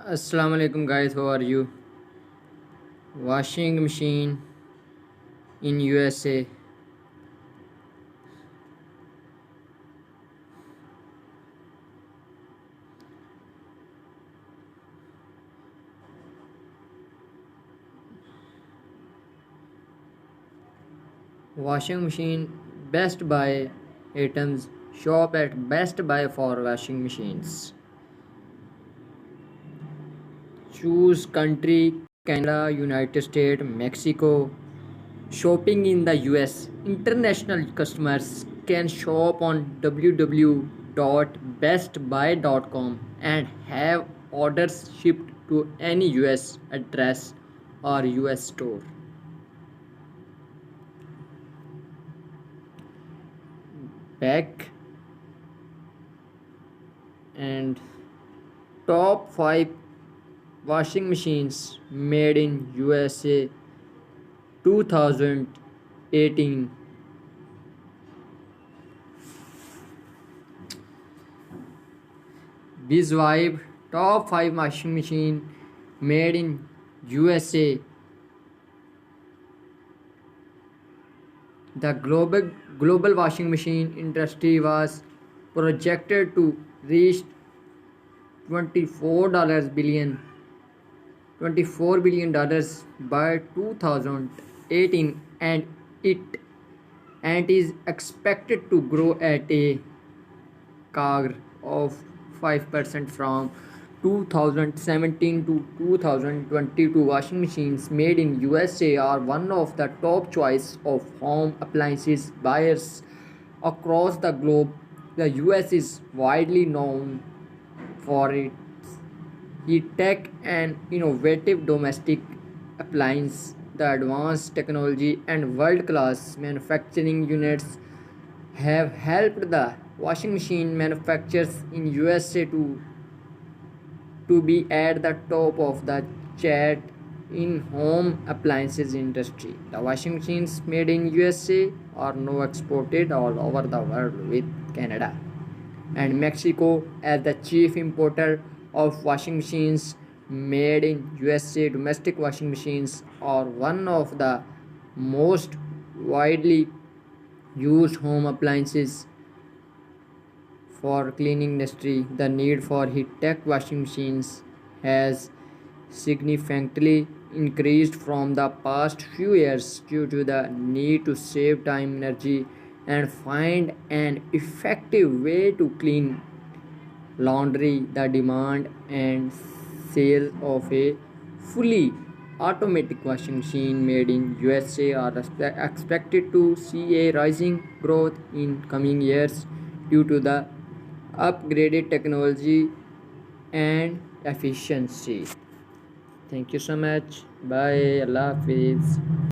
Assalamu alaikum guys, how are you? Washing machine in USA. Washing machine Best Buy items. Shop at Best Buy for washing machines. Choose country: Canada, United States, Mexico. Shopping in the US. International customers can shop on www.bestbuy.com and have orders shipped to any US address or US store. Back and top 5 washing machines made in USA 2018. BizVibe top 5 washing machine made in USA. The global washing machine industry was projected to reach 24 billion dollars by 2018, and is expected to grow at a CAGR of 5% from 2017 to 2022. Washing machines made in USA are one of the top choice of home appliances buyers across the globe. The US is widely known for its tech and innovative domestic appliance. The advanced technology and world-class manufacturing units have helped the washing machine manufacturers in USA to be at the top of the chart in home appliances industry. The washing machines made in USA are now exported all over the world, with Canada and Mexico as the chief importer of washing machines made in USA. Domestic washing machines are one of the most widely used home appliances for cleaning industry. The need for heat-tech washing machines has significantly increased from the past few years due to the need to save time, energy, and find an effective way to clean laundry. The demand and sales of a fully automatic washing machine made in USA are expected to see a rising growth in coming years due to the upgraded technology and efficiency. Thank you so much. Bye. Allah Hafiz.